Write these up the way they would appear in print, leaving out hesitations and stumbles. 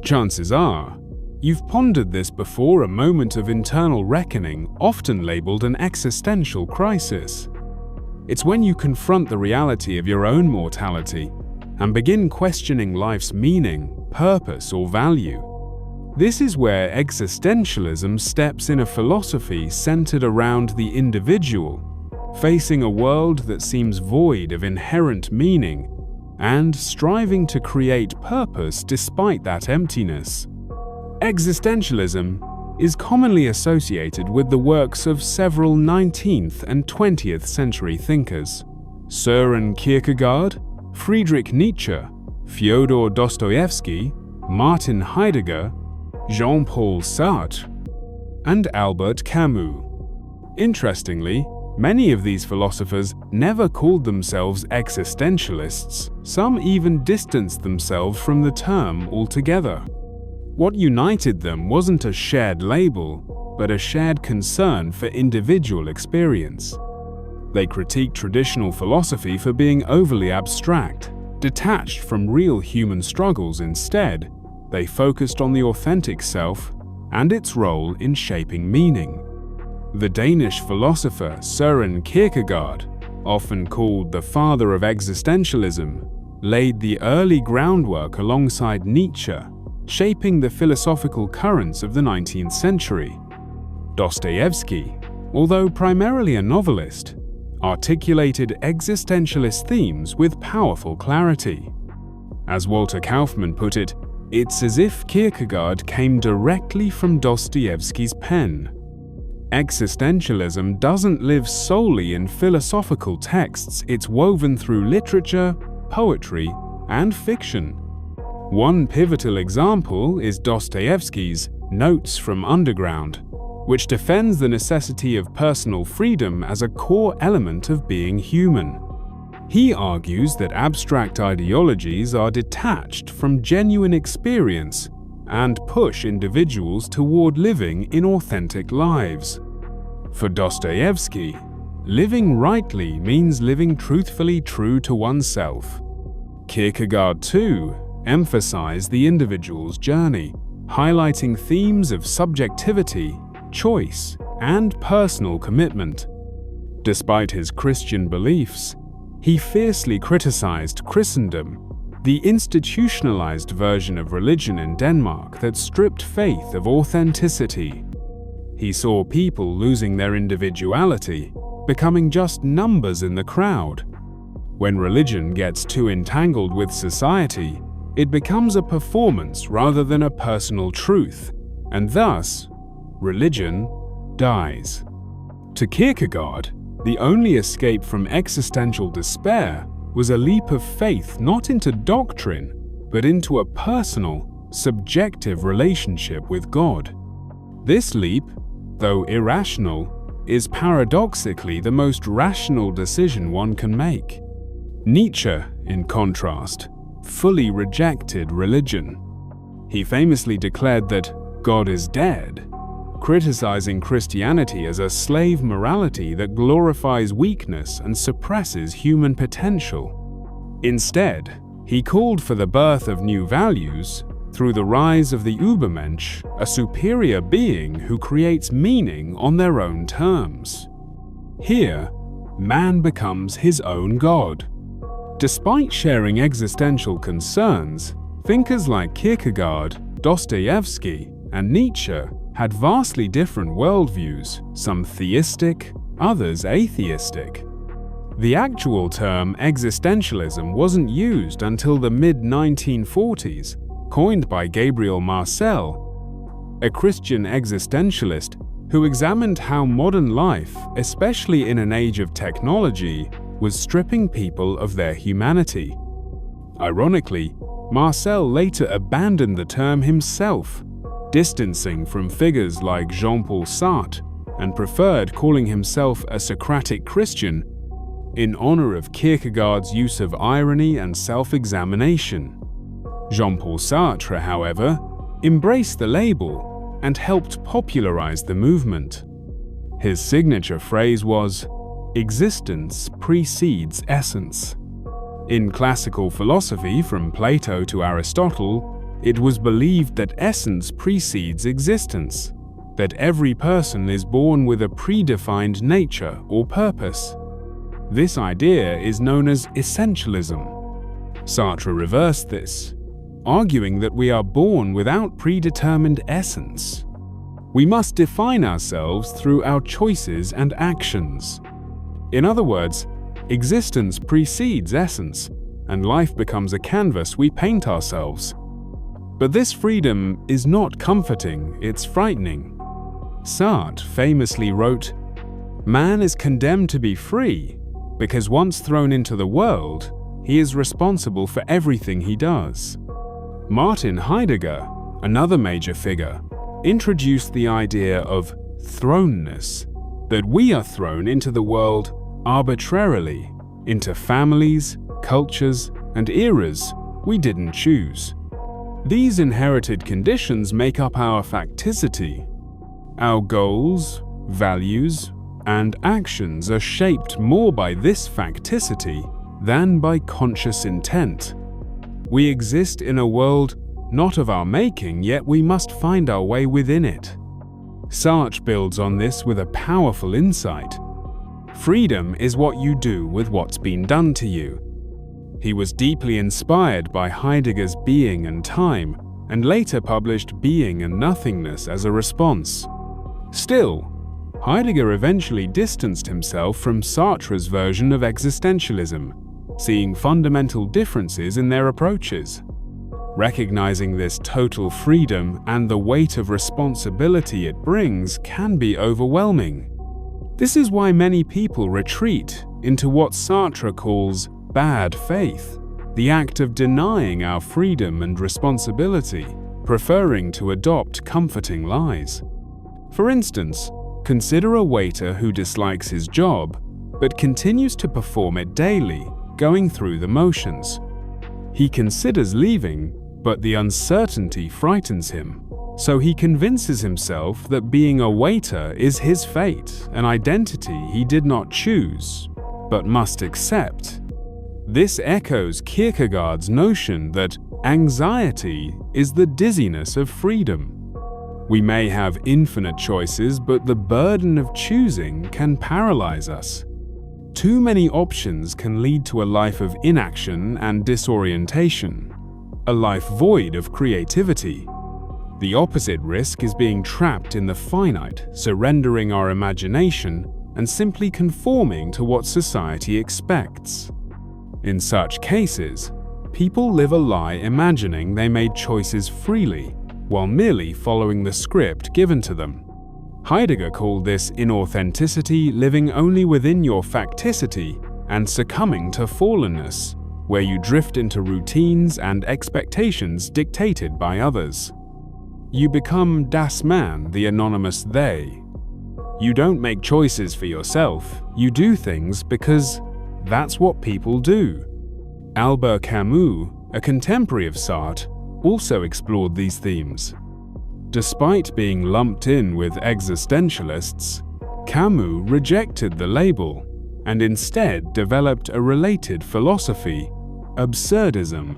Chances are, you've pondered this before a moment of internal reckoning, often labeled an existential crisis. It's when you confront the reality of your own mortality and begin questioning life's meaning, purpose, or value. This is where existentialism steps in, a philosophy centered around the individual, facing a world that seems void of inherent meaning and striving to create purpose despite that emptiness. Existentialism is commonly associated with the works of several 19th and 20th century thinkers: Søren Kierkegaard, Friedrich Nietzsche, Fyodor Dostoevsky, Martin Heidegger, Jean-Paul Sartre, and Albert Camus. Interestingly, many of these philosophers never called themselves existentialists. Some even distanced themselves from the term altogether. What united them wasn't a shared label, but a shared concern for individual experience. They critiqued traditional philosophy for being overly abstract, detached from real human struggles. Instead, they focused on the authentic self and its role in shaping meaning. The Danish philosopher Søren Kierkegaard, often called the father of existentialism, laid the early groundwork alongside Nietzsche, shaping the philosophical currents of the 19th century. Dostoevsky, although primarily a novelist, articulated existentialist themes with powerful clarity. As Walter Kaufmann put it, it's as if Kierkegaard came directly from Dostoevsky's pen. Existentialism doesn't live solely in philosophical texts, it's woven through literature, poetry, and fiction. One pivotal example is Dostoevsky's Notes from Underground, which defends the necessity of personal freedom as a core element of being human. He argues that abstract ideologies are detached from genuine experience and push individuals toward living in authentic lives. For Dostoevsky, living rightly means living truthfully true to oneself. Kierkegaard, too, emphasized the individual's journey, highlighting themes of subjectivity, choice, and personal commitment. Despite his Christian beliefs, he fiercely criticized Christendom, the institutionalized version of religion in Denmark that stripped faith of authenticity. He saw people losing their individuality, becoming just numbers in the crowd. When religion gets too entangled with society, it becomes a performance rather than a personal truth, and thus, religion dies. To Kierkegaard, the only escape from existential despair was a leap of faith not into doctrine, but into a personal, subjective relationship with God. This leap, though irrational, is paradoxically the most rational decision one can make. Nietzsche, in contrast, fully rejected religion. He famously declared that God is dead, criticizing Christianity as a slave morality that glorifies weakness and suppresses human potential. Instead, he called for the birth of new values through the rise of the Übermensch, a superior being who creates meaning on their own terms. Here, man becomes his own God. Despite sharing existential concerns, thinkers like Kierkegaard, Dostoevsky, and Nietzsche had vastly different worldviews, some theistic, others atheistic. The actual term existentialism wasn't used until the mid-1940s, coined by Gabriel Marcel, a Christian existentialist who examined how modern life, especially in an age of technology, was stripping people of their humanity. Ironically, Marcel later abandoned the term himself, distancing from figures like Jean-Paul Sartre, and preferred calling himself a Socratic Christian in honor of Kierkegaard's use of irony and self-examination. Jean-Paul Sartre, however, embraced the label and helped popularize the movement. His signature phrase was, "Existence precedes essence." In classical philosophy, from Plato to Aristotle, It was believed that essence precedes existence, that every person is born with a predefined nature or purpose. This idea is known as essentialism. Sartre reversed this, arguing that we are born without predetermined essence. We must define ourselves through our choices and actions. In other words, existence precedes essence, and life becomes a canvas we paint ourselves. But this freedom is not comforting, it's frightening. Sartre famously wrote, "Man is condemned to be free, because once thrown into the world, he is responsible for everything he does." Martin Heidegger, another major figure, introduced the idea of thrownness, that we are thrown into the world arbitrarily, into families, cultures, and eras we didn't choose. These inherited conditions make up our facticity. Our goals, values, and actions are shaped more by this facticity than by conscious intent. We exist in a world not of our making, yet we must find our way within it. Sartre builds on this with a powerful insight. Freedom is what you do with what's been done to you. He was deeply inspired by Heidegger's Being and Time, and later published Being and Nothingness as a response. Still, Heidegger eventually distanced himself from Sartre's version of existentialism, seeing fundamental differences in their approaches. Recognizing this total freedom and the weight of responsibility it brings can be overwhelming. This is why many people retreat into what Sartre calls bad faith, the act of denying our freedom and responsibility, preferring to adopt comforting lies. For instance, consider a waiter who dislikes his job, but continues to perform it daily, going through the motions. He considers leaving, but the uncertainty frightens him, so he convinces himself that being a waiter is his fate, an identity he did not choose, but must accept. This echoes Kierkegaard's notion that anxiety is the dizziness of freedom. We may have infinite choices, but the burden of choosing can paralyze us. Too many options can lead to a life of inaction and disorientation, a life void of creativity. The opposite risk is being trapped in the finite, surrendering our imagination and simply conforming to what society expects. In such cases, people live a lie imagining they made choices freely, while merely following the script given to them. Heidegger called this inauthenticity, living only within your facticity and succumbing to fallenness, where you drift into routines and expectations dictated by others. You become das Man, the anonymous they. You don't make choices for yourself, you do things because that's what people do. Albert Camus, a contemporary of Sartre, also explored these themes. Despite being lumped in with existentialists, Camus rejected the label and instead developed a related philosophy, absurdism.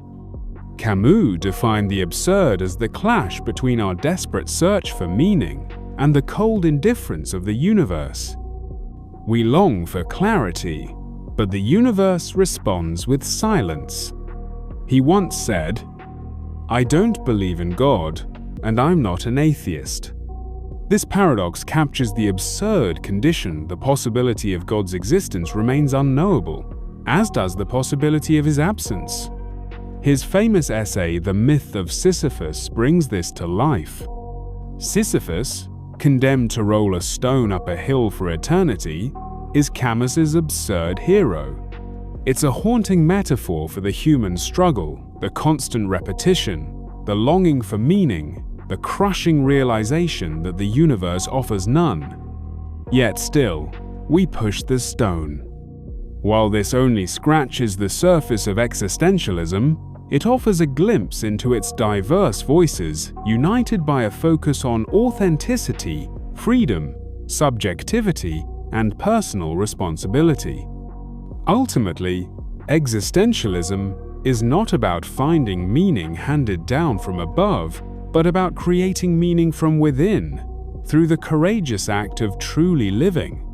Camus defined the absurd as the clash between our desperate search for meaning and the cold indifference of the universe. We long for clarity, but the universe responds with silence. He once said, "I don't believe in God, and I'm not an atheist." This paradox captures the absurd condition. The possibility of God's existence remains unknowable, as does the possibility of his absence. His famous essay, The Myth of Sisyphus, brings this to life. Sisyphus, condemned to roll a stone up a hill for eternity, is Camus's absurd hero. It's a haunting metaphor for the human struggle, the constant repetition, the longing for meaning, the crushing realization that the universe offers none. Yet still, we push the stone. While this only scratches the surface of existentialism, it offers a glimpse into its diverse voices, united by a focus on authenticity, freedom, subjectivity, and personal responsibility. Ultimately, existentialism is not about finding meaning handed down from above, but about creating meaning from within, through the courageous act of truly living.